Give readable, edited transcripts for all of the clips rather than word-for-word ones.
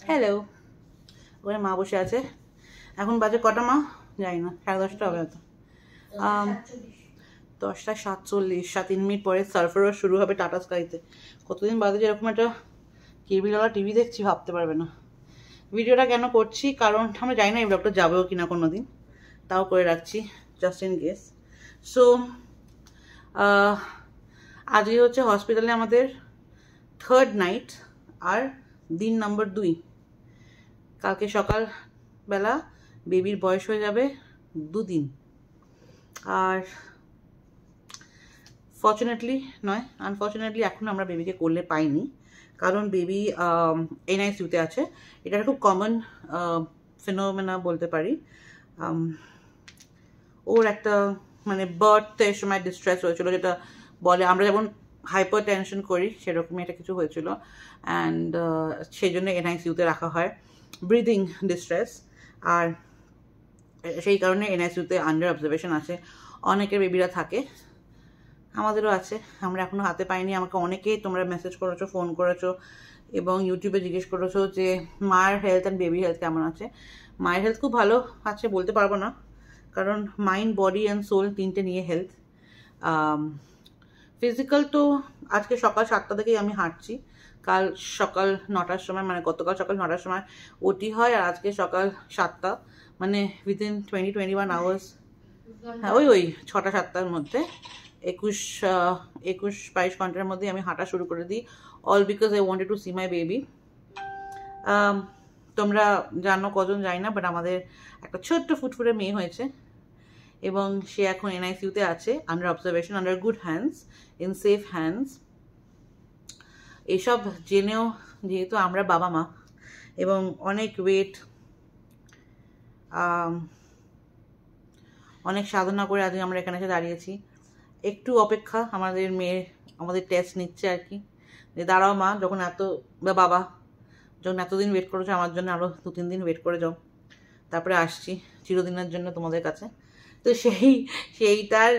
Hello, ওখানে মা বসে আছে। এখন বাজে কটা মা? জানি না, 10:30 হবে হয়তো। 10:47, 3 মিনিট পরে সার্ফারও শুরু হবে টাটা স্কাইতে। কতদিন বাদে যে এরকম একটা কেবিলওয়ালা টিভি দেখছি ভাবতে পারবে না। ভিডিওটা কেন করছি, কারণ আমরা জানি না এই ব্লগটা যাবেও কিনা কোনো দিন, তাও করে রাখছি জাস্ট ইন কেস। সো আজকে হচ্ছে হসপিটালে আমাদের 3rd নাইট আর দিন নাম্বার 2। কালকে সকালবেলা বেবির বয়স হয়ে যাবে 2 দিন। আর ফর্চুনেটলি নয়, আনফর্চুনেটলি এখন আমরা বেবিকে কোলে পাইনি, কারণ বেবি এনআইসিউতে আছে। এটা একটা খুব কমন ফিনোমেনা বলতে পারি। ওর একটা মানে বার্থের সময় ডিস্ট্রেস হয়েছিল, যেটা বলে আমরা যেমন হাইপার টেনশন করি সেরকমই একটা কিছু হয়েছিল, অ্যান্ড সেই জন্য এনআইসিউতে রাখা হয়, ব্রিদিং ডিস্ট্রেস। আর সেই কারণে এনআইসিউতে আন্ডার অবজারভেশন আছে। অনেকের বেবিরা থাকে, আমাদেরও আছে। আমরা এখনও হাতে পাইনি। আমাকে অনেকেই তোমরা মেসেজ করেছো, ফোন করেছো এবং ইউটিউবে জিজ্ঞেস করেছো যে মায়ের হেলথ অ্যান্ড বেবি হেলথ কেমন আছে। মায়ের হেলথ খুব ভালো আছে বলতে পারবো না, কারণ মাইন্ড, বডি অ্যান্ড সোল তিনটে নিয়ে হেলথ। ফিজিক্যাল তো আজকে সকাল 7টা থেকেই আমি হাঁটছি। কাল সকাল 9টার সময়, মানে গতকাল সকাল 9টার সময় ওটি হয়, আর আজকে সকাল 7টা, মানে উইদিন 20-21 আওয়ার্স, হ্যাঁ ওই 6টা-7টার মধ্যে 21-22 ঘন্টার মধ্যে আমি হাঁটা শুরু করে দিই, all because I wanted to see my baby. তোমরা জানো কজন জানি না, বাট আমাদের একটা ছোট্ট ফুটফুটে মেয়ে হয়েছে এবং সে এখন এনআইসিউতে আছে, under observation, under good hands, in safe hands. এসব জেনেও যেহেতু আমরা বাবা মা এবং অনেক ওয়েট, অনেক সাধনা করে আজকে আমরা এখানে এসে দাঁড়িয়েছি। একটু অপেক্ষা, আমাদের টেস্ট নিচ্ছে আর কি, যে দাঁড়াও মা, যখন বাবা যখন এতদিন ওয়েট করেছো আমার জন্য, আরও 2-3 দিন ওয়েট করে যাও, তারপরে আসছি চিরদিনের জন্য তোমাদের কাছে। তো সেইটার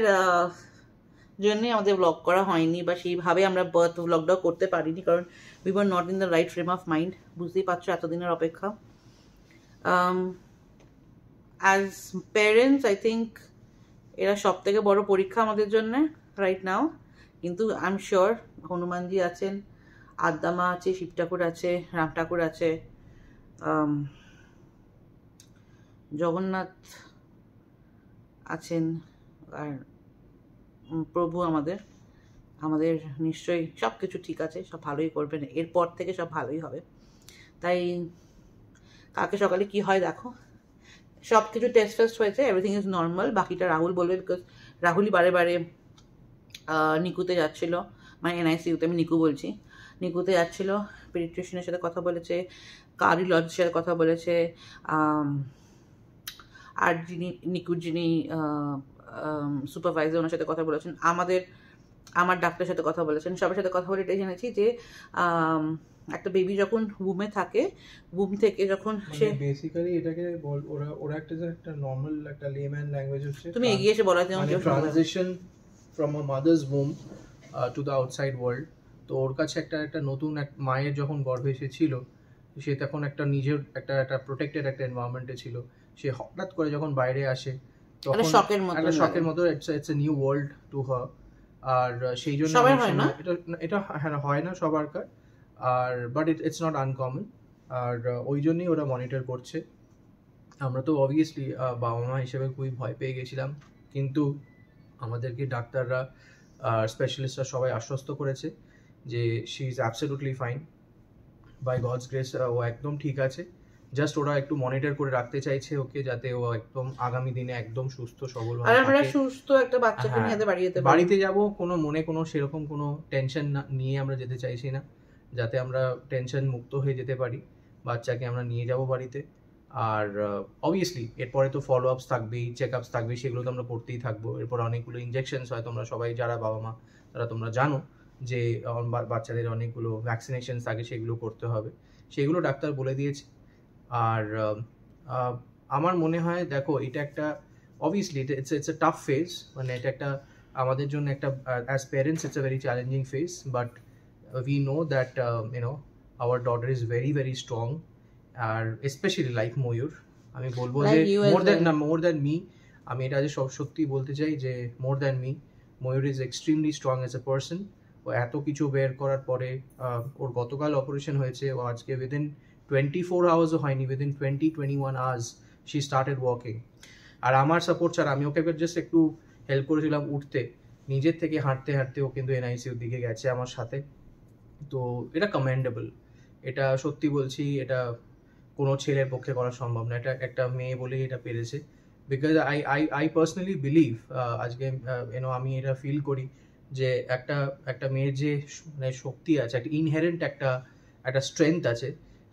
জন্যই আমাদের ব্লগ করা হয়নি, বা সেইভাবে আমরা বার্থ ব্লগটাও করতে পারিনি, কারণ we were not in the right frame of mind. বুঝতেই পারছো এতদিনের অপেক্ষা। অ্যাজ প্যারেন্টস আই থিঙ্ক এরা সব থেকে বড় পরীক্ষা আমাদের জন্য রাইট নাও। কিন্তু আই এম শিওর হনুমানজি আছেন, আদ্দামা আছে, শিব ঠাকুর আছে, রাম ঠাকুর আছে, জগন্নাথ আছেন, আর প্রভু আমাদের নিশ্চয়ই সব কিছু ঠিক আছে, সব ভালোই করবেন, এরপর থেকে সব ভালোই হবে। তাই কালকে সকালে কি হয় দেখো। সব কিছু টেস্ট হয়েছে, এভরিথিং ইজ নর্মাল। বাকিটা রাহুল বলবে, বিকজ রাহুলই বারে বারে নিকুতে যাচ্ছিল, মানে এনআইসিউতে, আমি নিকু বলছি, নিকুতে যাচ্ছিল, পেডিট্রিশিয়ানের সাথে কথা বলেছে, কার্ডিওলজিস্টের সাথে কথা বলেছে, আর যিনি সুপারভাইজার ওনার সাথে কথা বলেছেন, আমার ডাক্তারের সাথে কথা বলেছেন, সবার সাথে কথা বলে এটাই জেনেছি যে একটা বেবি যখন বুমে থাকে, বুম থেকে যখন সে বেসিক্যালি এটাকে ওরা একটা নরমাল একটা লেম্যান ল্যাঙ্গুয়েজ হচ্ছে, তুমি এগিয়ে এসে বলা যেমন transition from a mother's broom to the outside world. তো ওর কাছে একটা নতুন মায়ের যখন গর্ভে সে ছিল, সে তখন একটা নিজের একটা প্রোটেক্টেড একটা এনভায়রনমেন্টে ছিল। সে হঠাৎ করে যখন বাইরে আসে তখন একটা শকের মতো, it's a new world to her. আর সেই জন্য এটা হয় না সবারকার, আর বাট ইটস নট আনকমন। আর ওই জন্যই ওরা মনিটর করছে। আমরা তো অবভিয়াসলি বাবা মা হিসেবে খুবই ভয় পেয়ে গেছিলাম, কিন্তু আমাদেরকে ডাক্তাররা আর স্পেশালিস্টরা সবাই আশ্বস্ত করেছে যে she is absolutely fine, by God's grace ও একদম ঠিক আছে। জাস্ট ওরা একটু মনিটর করে রাখতে চাইছে ওকে, যাতে ও একদম আগামী দিনে একদম সুস্থ সবল বাড়িতে যাব। কোনো সেরকম কোনো টেনশন নিয়ে আমরা যেতে চাইছি না, যাতে আমরা টেনশন মুক্ত হয়ে যেতে পারি। বাচ্চাকে আমরা নিয়ে যাব বাড়িতে। আর অবভিয়াসলি এরপরে তো ফলো আপস থাকবেই, চেক আপস থাকবে, সেগুলো তো আমরা করতেই থাকবো। এরপর অনেকগুলো ইনজেকশনস হয়, তোমরা সবাই যারা বাবা মা তারা তোমরা জানো যে বাচ্চাদের অনেকগুলো ভ্যাকসিনেশন থাকে, সেগুলো করতে হবে, সেগুলো ডাক্তার বলে দিয়েছে। আর আমার মনে হয় দেখো, এটা একটা obviously it's a tough phase, মানে এটা একটা আমাদের জন্য একটা as parents it's a very challenging phase, but we know that our daughter is very very strong আর স্পেশালি লাইক ময়ূর, আমি বলবো যে Like you as more than me, আমি এটা যে সত্যি বলতে চাই যে more than me, Mayur is extremely strong as a person. ও এত কিছু বের করার পরে ওর গতকাল অপারেশন হয়েছে, ও আজকে উইদিন 24 আওয়ার্সও হয়নি, within 21 hours she started walking. আর আমার সাপোর্ট ছাড়া, আমি ওকে জাস্ট একটু হেল্প করেছিলাম উঠতে, নিজের থেকে হাঁটতে হাঁটতে ও কিন্তু এনআইসিউর দিকে গেছে আমার সাথে। তো এটা কমেন্ডেবল, এটা সত্যি বলছি, এটা কোনো ছেলের পক্ষে করা সম্ভব না, এটা একটা মেয়ে বলেই এটা পেরেছে। বিকজ আই পার্সোনালি বিলিভ, আজকে আমি এটা ফিল করি যে একটা মেয়ের যে মানে শক্তি আছে, একটা ইনহেরেন্ট একটা স্ট্রেংথ আছে,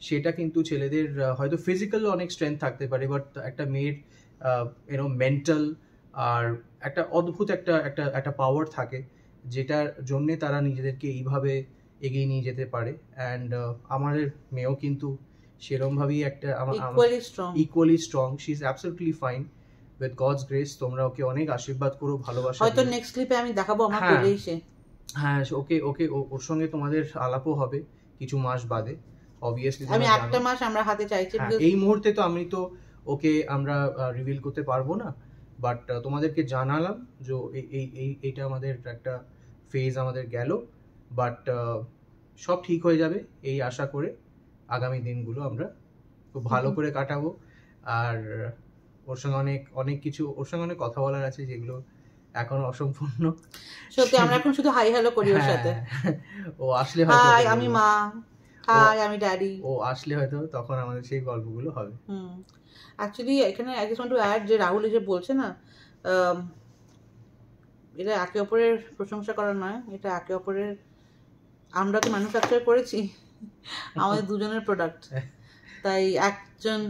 সেটা কিন্তু ছেলেদের হয়তো ফিজিক্যাল অনেক স্ট্রেংথ থাকতে পারে, বাট একটা মেয়ের মেন্টাল আর একটা অদ্ভুত একটা পাওয়ার থাকে, যেটার জন্যে তারা নিজেদেরকে এইভাবে এগিয়ে নিয়ে যেতে পারে। অ্যান্ড আমাদের মেয়েও কিন্তু সেরমভাবেই একটা equally strong, she is absolutely fine with God's grace. তোমরা ওকে অনেক আশীর্বাদ করো, ভালোবাসা। হয়তো নেক্সট ক্লিপে আমি দেখাবো আমার কোলেই সে। হ্যাঁ, ওকে ওর সঙ্গে তোমাদের আলাপও হবে কিছু মাস বাদে, অবভিয়াসলি। আমি একটা মাস আমরা হাতে চাইছি, এই মুহূর্তে তো আমি তো ওকে আমরা রিভিল করতে পারবো না, বাট তোমাদেরকে জানালাম যে এইটা আমাদের একটা ফেজ আমাদের গেল, বাট সব ঠিক হয়ে যাবে এই আশা করে আগামী দিনগুলো আমরা খুব ভালো করে কাটাবো। আর ওর সঙ্গে অনেক কিছু, ওর সঙ্গে অনেক কথা বলার আছে যেগুলো এখন অসম্পূর্ণ। সত্যি আমরা এখন শুধু হাই হ্যালো করি ওর সাথে। ও আসলে হয়তো, হাই আমি মা, হাই আমি ড্যাডি, ও আসলে হয়তো তখন আমাদের সেই গল্পগুলো হবে। অ্যাকচুয়ালি এখানে I just want to add যে রাহুল যে বলছে না, এটা একে অপরের প্রশংসা করা নয়, এটা একে অপরের, আমরা তো ম্যানুফ্যাকচার করেছি, আমাদের দুজনের প্রোডাক্ট, তাই একজন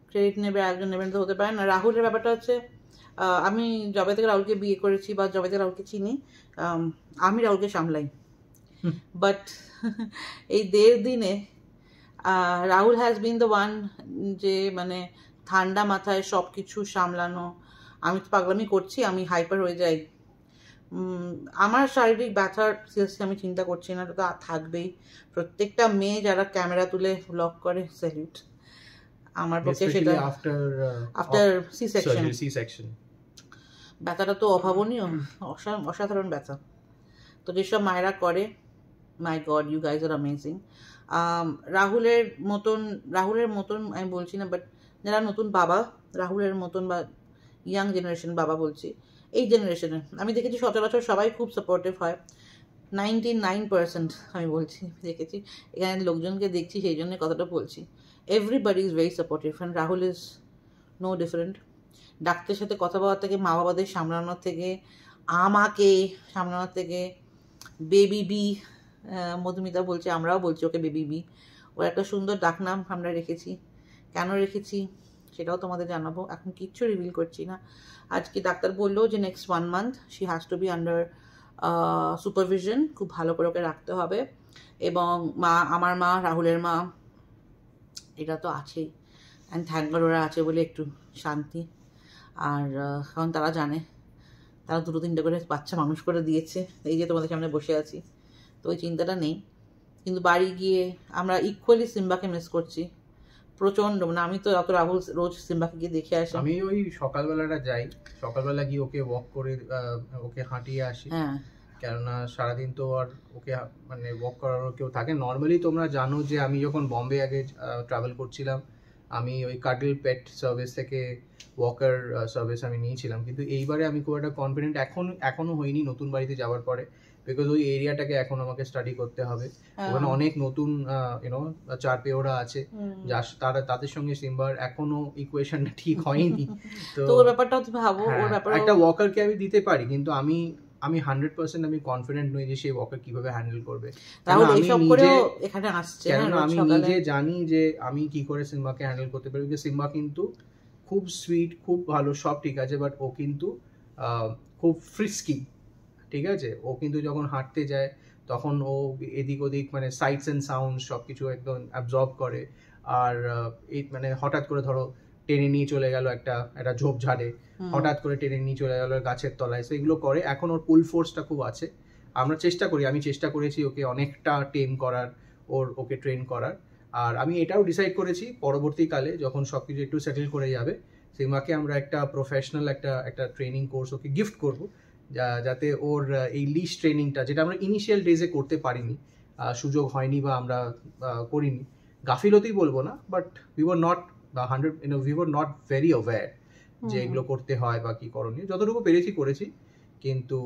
ক্রেডিট নেবে একজন নেবেন তো হতে পারে না। রাহুলের ব্যাপারটা হচ্ছে, আমি যবে থেকে রাহুলকে বিয়ে করেছি বা যবে থেকে রাহুলকে চিনি, আমি রাহুলকে সামলাই, বাট এই 1.5 দিনে Rahul has been the one, যে মানে ঠান্ডা মাথায় সব কিছু সামলানো। আমি তো পাগলামি করছি, আমি হাইপার হয়ে যাই, আমার শারীরিক ব্যথার সিরিয়াসলি আমি চিন্তা করছি না, তো থাকবেই। প্রত্যেকটা মেয়ে যারা ক্যামেরা তুলে ব্লগ করে, স্যালিউট। আমার পক্ষে সেটা আফটার সি সেকশন ব্যথাটা তো অভাবনীয়, অসাধারণ ব্যথা। তো যেসব মায়েরা করে, my God, you guys are amazing. রাহুলের মতন আমি বলছি না, বাট যারা নতুন বাবা, রাহুলের মতন বা ইয়াং জেনারেশন বাবা বলছি, এই জেনারেশনে আমি দেখেছি সচরাচর সবাই খুব সাপোর্টিভ হয়, 99% আমি বলছি দেখেছি, এখানে লোকজনকে দেখছি সেই জন্য কথাটা বলছি। Everybody is very supportive and Rahul is no different. ডাক্তারের সাথে কথা বলার থেকে, মা বাবাদের সামলানোর থেকে, আমাকে সামলানোর থেকে, বেবি বি, মধুমিতা বলছে, আমরাও বলছি ওকে বেবি বি, ওর একটা সুন্দর ডাকনাম আমরা রেখেছি। কেন রেখেছি সেটাও তোমাদের জানাবো, এখন কিচ্ছু রিভিল করছি না। আজকে ডাক্তার বললো যে next 1 month she has to B under supervision, খুব ভালো করে ওকে রাখতে হবে। এবং আমার মা, রাহুলের মা, এটা তো আছেই, অ্যান্ড থ্যাঙ্ক গড ওরা আছে বলে একটু শান্তি। আর কারণ তারা জানে, তারা 2-3টে করে বাচ্চা মানুষ করে দিয়েছে, এই যে তোমাদের সামনে বসে আছি, তো ওই চিন্তাটা নেই। কিন্তু বাড়ি গিয়ে আমরা ইকুয়ালি সিম্বাকে মিস করছি প্রচন্ড। মানে আমি তো অত রাহুল রোজ সিম্বাকে গিয়ে দেখে আসি, আমি ওই সকালবেলাটা যাই, সকালবেলা গিয়ে ওকে ওয়াক করে ওকে হাঁটিয়ে আসি। হ্যাঁ, কেননা সারাদিন তো আর ওকে মানে ওয়াক করারও কেউ থাকে। নর্মালি তোমরা জানো যে আমি যখন বম্বে আগে ট্রাভেল করছিলাম, আমি ওই কাডল পেট সার্ভিস থেকে ওয়াকার সার্ভিস আমি নিয়েছিলাম, কিন্তু এইবারে আমি খুব একটা কনফিডেন্ট এখনো হইনি নতুন বাড়িতে যাওয়ার পরে, বিকজ ওই এরিয়াটাকে এখন আমাকে স্টাডি করতে হবে। ওখানে অনেক নতুন চারপেওরা আছে, তাদের সঙ্গে সিম্বার এখনো ইকুয়েশনটা ঠিক হয়নি। তো ওর ব্যাপারটাও তুমি ভাবো, ওর ব্যাপারে একটা ওয়াকারকে আমি দিতে পারি, কিন্তু আমি 100% আমি কনফিডেন্ট নই যে সেই ওয়াকার কিভাবে হ্যান্ডেল করবে। তাহলে এইসব করেও এখানে আসছে, কারণ আমি নিজে জানি যে আমি কি করে সিম্বাকে হ্যান্ডেল করতে পারি। সিম্বা কিন্তু খুব সুইট, খুব ভালো, সব ঠিক আছে, বাট ও কিন্তু খুব ফ্রিস্কি, ঠিক আছে। ও কিন্তু যখন হাঁটতে যায় তখন ও এদিক ওদিক মানে সাইটস অ্যান্ড সাউন্ড সব কিছু একদম অ্যাবজর্ব করে। আর এই মানে হঠাৎ করে ধরো টেনে নিয়ে চলে গেল একটা ঝোপঝাড়ে, হঠাৎ করে টেনে নিয়ে চলে গেল গাছের তলায়, তো এগুলো করে। এখন ওর পুল ফোর্সটা খুব আছে, আমি চেষ্টা করেছি ওকে অনেকটা টেম করার, ওকে ট্রেন করার, আর আমি এটাও ডিসাইড করেছি পরবর্তীকালে যখন সব কিছু একটু সেটেল করে যাবে, সীমাকে আমরা একটা প্রফেশনাল একটা ট্রেনিং কোর্স ওকে গিফট করবো, যাতে ওর এই লিশ ট্রেনিংটা, যেটা আমরা ইনিশিয়াল ডেজে করতে পারিনি, সুযোগ হয়নি বা আমরা করিনি, গাফিলতি বলবো না, but we were not 100 we were not very aware যে এগুলো করতে হয় বা কি করণীয়। যতটুকু পেরেছি করেছি, কিন্তু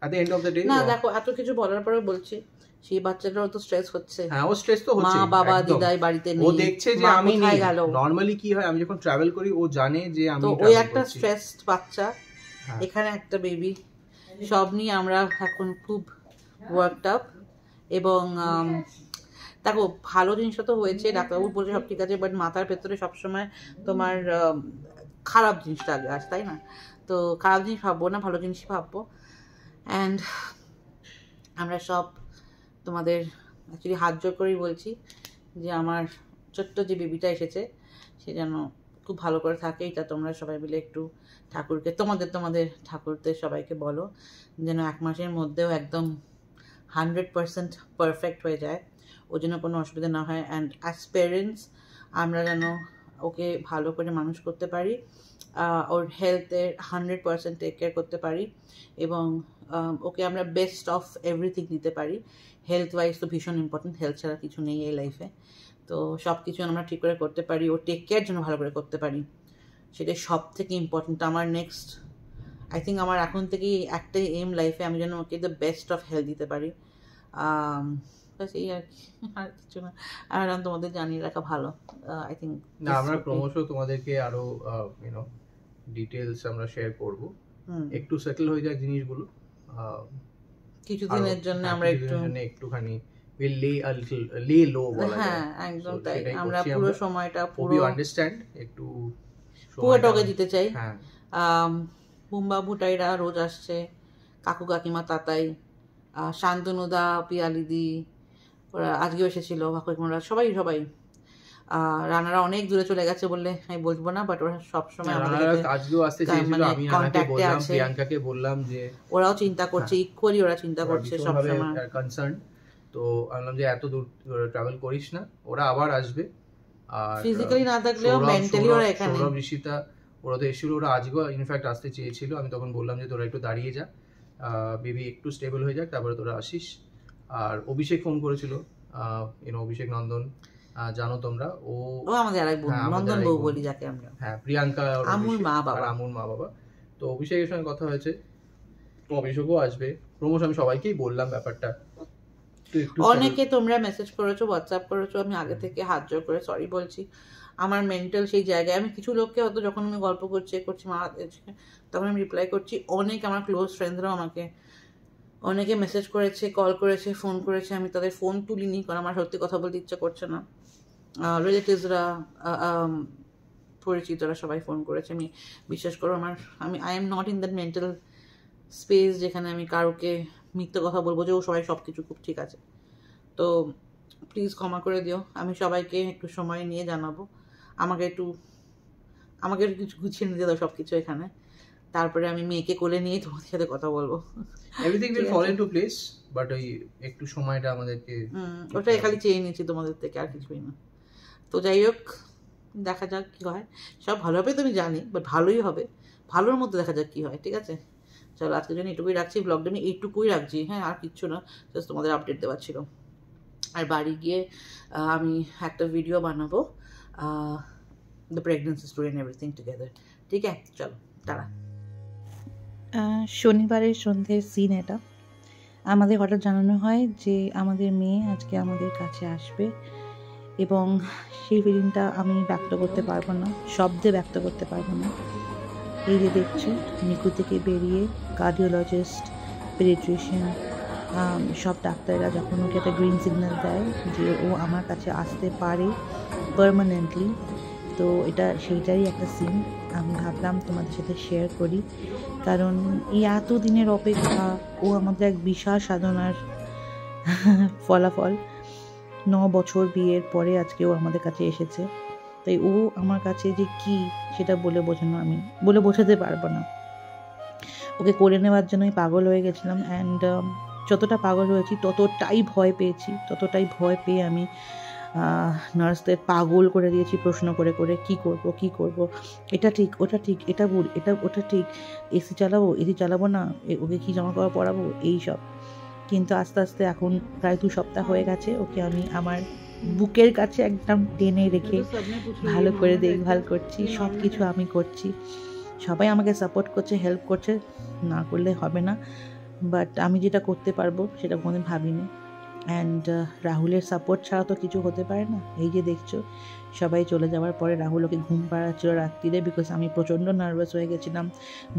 at the end of the day না দেখো, এত কিছু বলার পরে বলছি সেই বাচ্চাটারও তো স্ট্রেস হচ্ছে। হ্যাঁ, ও স্ট্রেস তো হচ্ছে, মা বাবা দিদাই বাড়িতে নেই, ও দেখছে যে আমি নেই। নরমালি কি হয়, আমি যখন ট্রাভেল করি ও জানে যে আমি, তো ওই একটা স্ট্রেসড বাচ্চা, এখানে একটা বেবি, সব নিয়ে আমরা এখন খুব ওয়ার্কড আপ। এবং দেখো ভালো জিনিসটা তো হয়েছে, ডাক্তারবাবু বলছে সব ঠিক আছে, বাট মাথার ভেতরে সবসময় তোমার খারাপ জিনিসটা আগে আসে, তাই না? তো খারাপ জিনিস ভাববো না, ভালো জিনিসই ভাববো। অ্যান্ড আমরা সব তোমাদের অ্যাকচুয়ালি হাত জোর করেই বলছি যে আমার ছোট্ট যে বেবিটা এসেছে সে যেন খুব ভালো করে থাকে। এটা তোমরা সবাই মিলে একটু ঠাকুরকে, তোমাদের ঠাকুরদের সবাইকে বলো যেন 1 মাসের মধ্যেও একদম 100% পারফেক্ট হয়ে যায়, ওর জন্য কোনো অসুবিধা না হয়। অ্যান্ড অ্যাজ পেরেন্টস আমরা যেন ওকে ভালো করে মানুষ করতে পারি, ওর হেলথের 100% টেক কেয়ার করতে পারি, এবং ওকে আমরা বেস্ট অফ এভরিথিং দিতে পারি। হেলথ ওয়াইজ তো ভীষণ ইম্পর্টেন্ট, হেলথ ছাড়া কিছু নেই এই লাইফে। তো সব কিছু আমরা ঠিক করে করতে পারি, ও টেক কেয়ার জন্য ভালো করে করতে পারি, সেটাই সব থেকে ইম্পর্টেন্ট। আমার নেক্সট আই থিঙ্ক আমার এখন থেকেই একটাই এম লাইফে, আমি যেন okay the best of health দিতে পারি। বাস এই আর কি, আর কিছু না। আর তোমাদের জানিয়ে রাখা ভালো। আই থিঙ্ক না, আমরা ক্রমশ তোমাদেরকে আরো ডিটেলস আমরা শেয়ার করব, একটু সেটেল হয়ে যাক জিনিসগুলো। কিছুদিনের জন্য আমরা একটুখানি লে লো বলা যায়। হ্যাঁ একদম তাই, আমরা পুরো সময়টা পুরো আন্ডারস্ট্যান্ড একটু পুরোটাকে দিতে চাই। বুম্বা ভুটাইরা রোজ আসছে, কাকু কাকিমা তাতাই, শান্তনুদা, পিয়ালিদি, ওরা আজকেও এসেছিল, কাকুরা সবাই রানারা অনেক দূরে চলে গেছে বললে আমি বলবো না, বাট ওরা সবসময় আজকেও আসতে চেয়েছিল। আমি রানাকে বললাম, প্রিয়াঙ্কাকে বললাম যে ওরাও চিন্তা করছে, ইকুয়ালি ওরা চিন্তা করছে সবসময় কনসার্ন। তো আমি বললাম যে এত দূর ট্রাভেল করিস না, ওরা আবার আসবে। আর ফিজিক্যালি না থাকলেও মেন্টালি ওরা এখানে। সৌরভ, ঋষিতা ওরা তো এসেছিল, ওরা আজকেও ইনফ্যাক্ট আসতে চেয়েছিল। আমি তখন বললাম যে তোরা একটু দাঁড়িয়ে যা, বেবি একটু স্টেবল হয়ে যাক, তারপরে তোরা আসিস। আর অভিষেক ফোন করেছিল, অভিষেক নন্দন, জানো তোমরা, ও আমাদের আরেক বন্ধু, নন্দন বউ বলি যাকে আমরা। হ্যাঁ, প্রিয়াঙ্কা, আমুর মা বাবা। তো অভিষেকের সঙ্গে কথা হয়েছে, অভিষেকও আসবে। ক্রমশ আমি সবাইকেই বললাম ব্যাপারটা। অনেকে তোমরা মেসেজ করেছো, হোয়াটসঅ্যাপ করেছো, আমি আগে থেকে হাত জোর করে সরি বলছি। আমার মেন্টাল সেই জায়গায়, আমি কিছু লোককে হয়তো যখন আমি গল্প করছি মা তখন আমি রিপ্লাই করছি। অনেক আমার ক্লোজ ফ্রেন্ডরাও আমাকে অনেকে মেসেজ করেছে, কল করেছে, ফোন করেছে, আমি তাদের ফোন তুলিনি, কারণ আমার সত্যি কথা বলতে ইচ্ছা করছে না। রিলেটিভসরা, পরিচিতরা সবাই ফোন করেছে। আমি বিশ্বাস করো, I am not in that mental space যেখানে আমি কারোকে মিথ্যে কথা বলবো যে ও সবাই সব কিছু খুব ঠিক আছে। তো প্লিজ ক্ষমা করে দিও, আমি সবাইকে একটু সময় নিয়ে জানাবো। আমাকে একটু কিছু গুছিয়ে নিতে দাও সব কিছু এখানে, তারপরে আমি মেয়েকে কোলে নিয়ে তোমাদের সাথে কথা বলবো। Everything will fall into place, but ওই একটু সময়টা আমাদেরকে, ওটাই খালি চেয়ে নিয়েছি তোমাদের থেকে, আর কিছুই না। তো যাই হোক, দেখা যাক কি হয়। সব ভালো হবে তো আমি জানি, বাট ভালোই হবে, ভালোর মধ্যে দেখা যাক কি হয়। ঠিক আছে, চলো আজকের জন্য এইটুকুই রাখছি, ব্লগটা আমি এইটুকুই রাখছি। হ্যাঁ, আর কিচ্ছু না, জাস্ট তোমাদের আপডেট দেওয়ার ছিল। আর বাড়ি গিয়ে আমি একটা ভিডিও বানাবো, the pregnancy story and everything together. ঠিক আছে, চলো টাটা। শনিবারের সন্ধ্যের সিন এটা। আমাদের হঠাৎ জানানো হয় যে আমাদের মেয়ে আজকে আমাদের কাছে আসবে, এবং সেই ফিলিংটা আমি ব্যক্ত করতে পারবো না, শব্দে ব্যক্ত করতে পারবো না। এই যে দেখছো, নিকু থেকে বেরিয়ে কার্ডিওলজিস্ট, পেডিয়াট্রিশিয়ান, সব ডাক্তাররা যখন ওকে একটা গ্রিন সিগন্যাল দেয় যে ও আমার কাছে আসতে পারে পার্মানেন্টলি, তো এটা সেইটারই একটা সিন আমি ভাবলাম তোমাদের সাথে শেয়ার করি। কারণ এই এত দিনের অপেক্ষা, ও আমাদের এক বিশাল সাধনার ফলাফল। 9 বছর বিয়ের পরে আজকে ও আমাদের কাছে এসেছে। তাই ও আমার কাছে যে কি সেটা বলে বোঝাতে পারবো না। ওকে করে নেওয়ার জন্যই পাগল হয়ে গেছিলাম। অ্যান্ড যতটা পাগল হয়েছি ততটাই ভয় পেয়েছি, ততটাই ভয় পেয়ে আমি নার্সদের পাগল করে দিয়েছি প্রশ্ন করে করে, কি করব, এটা ঠিক ওটা ঠিক, এটা ভুল এটা ওটা ঠিক, এসি চালাবো না, ওকে কী জামা কাপড় পরাবো, এইসব। কিন্তু আস্তে আস্তে এখন প্রায় 2 সপ্তাহ হয়ে গেছে ওকে আমি আমার বুকের কাছে একদম টেনে রেখে ভালো করে দেখভাল করছি, সব কিছু আমি করছি। সবাই আমাকে সাপোর্ট করছে, হেল্প করছে, না করলে হবে না, বাট আমি যেটা করতে পারবো সেটা কোনোদিন ভাবিনি। অ্যান্ড রাহুলের সাপোর্ট ছাড়া তো কিছু হতে পারে না। এই যে দেখছো, সবাই চলে যাওয়ার পরে রাহুল ওকে ঘুম পাড়াচ্ছিল রাত্রিরে, বিকজ আমি প্রচণ্ড নার্ভাস হয়ে গেছিলাম,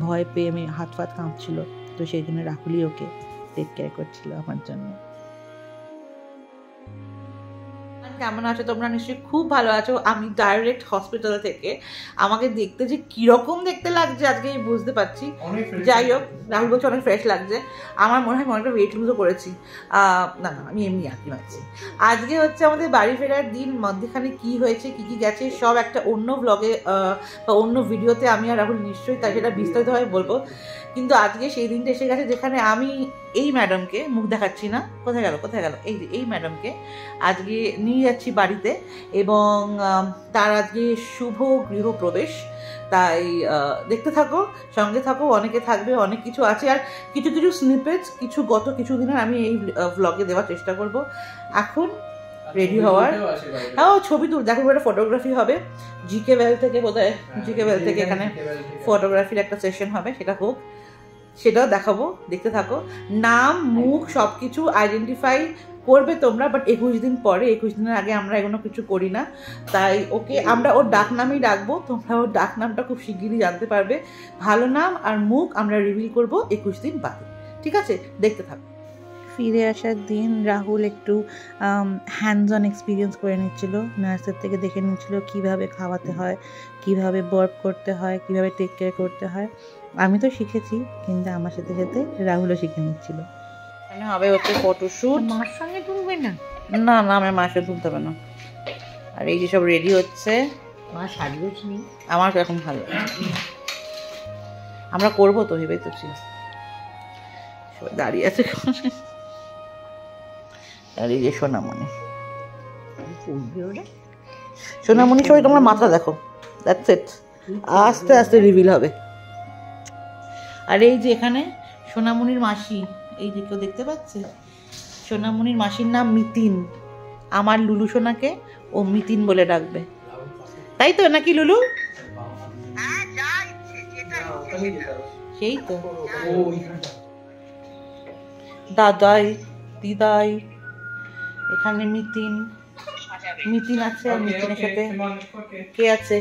ভয় পেয়ে আমি হাত ফাত কাঁপছিল, তো সেই জন্য রাহুলই ওকে টেক কেয়ার করছিল আমার জন্য। কেমন আছো তোমরা? নিশ্চয়ই খুব ভালো আছো। আমি ডাইরেক্ট হসপিটাল থেকে, আমাকে দেখতে যে কিরকম দেখতে লাগছে আজকে আমি বুঝতে পারছি। যাই হোক, রাহুল বলছে অনেক ফ্রেশ লাগছে। আমার মনে হয় অনেকটা ওয়েট লুজও করেছি। না আমি এমনি আর কি ভাবছি। আজকে হচ্ছে আমাদের বাড়ি ফেরার দিন, মধ্যখানে কি হয়েছে কি কি গেছে সব একটা অন্য ব্লগে বা অন্য ভিডিওতে আমি আর রাহুল নিশ্চয়ই তাই সেটা বিস্তারিতভাবে বলবো। কিন্তু আজকে সেই দিনটা এসে গেছে যেখানে আমি এই ম্যাডামকে, মুখ দেখাচ্ছি না, কোথায় গেল এই ম্যাডামকে আজকে নিয়ে যাচ্ছি বাড়িতে, এবং তার আজকে শুভ গৃহপ্রবেশ। তাই দেখতে থাকো, সঙ্গে থাকো, অনেকে থাকবে, অনেক কিছু আছে। আর কিছু কিছু স্নিপেটস গত কিছুদিনের আমি এই ভ্লগে দেওয়ার চেষ্টা করব। এখন রেডি হওয়ার, হ্যাঁ ছবি দেখো, একটা ফটোগ্রাফি হবে জিকে ভ্যাল থেকে, বোধহয় জিকে ভ্যাল থেকে এখানে ফটোগ্রাফির একটা সেশন হবে, সেটা হোক, সেটাও দেখাবো, দেখতে থাকো। নাম মুখ সব কিছু আইডেন্টিফাই করবে তোমরা, বাট 21 দিন পরে, 21 দিনের আগে আমরা এগুলো কিছু করি না। তাই ওকে আমরা ওর ডাক নামেই ডাকবো, তোমরা ওর ডাক নামটা খুব শিগগিরই জানতে পারবে। ভালো নাম আর মুখ আমরা রিভিল করবো 21 দিন বাদে, ঠিক আছে? দেখতে থাকো। ফিরে আসার দিন রাহুল একটু হ্যান্ডস অন এক্সপিরিয়েন্স করে নিচ্ছিল, নার্সের থেকে দেখে নিচ্ছিল কীভাবে খাওয়াতে হয়, কীভাবে বার্প করতে হয়, কীভাবে টেক কেয়ার করতে হয়। আমি তো শিখেছি, কিন্তু আমার সাথে সাথে রাহুলও শিখে নিচ্ছিল। এখানে হবে হচ্ছে ফটোশ্যুট। মার সঙ্গে তুলবে না? না না, আমার মার সাথে তুলতে হবে না। আর এই যে সব রেডি হচ্ছে, মা সাজগোজ নেই, আমার তো এখন ভালো, আমরা করবো তো, ভেবে তো সবাই দাঁড়িয়ে আছে। আর এই যে সোনামণি, সবাই তোমার মাথা দেখো, দ্যাটস ইট, আস্তে আস্তে রিভিল হবে। আর এই যে এখানে সোনামণির মাসি, এই যে কেউ দেখতে পাচ্ছে, সোনামণির মাসির নাম মিতিন। আমার লুলু সোনাকে ও মিতিন বলে ডাকবে, তাই তো নাকি লুলু? সেই তো দাদাই দিদাই, এখানে মিতিন আছে, আর মিতিনের সাথে কে আছে?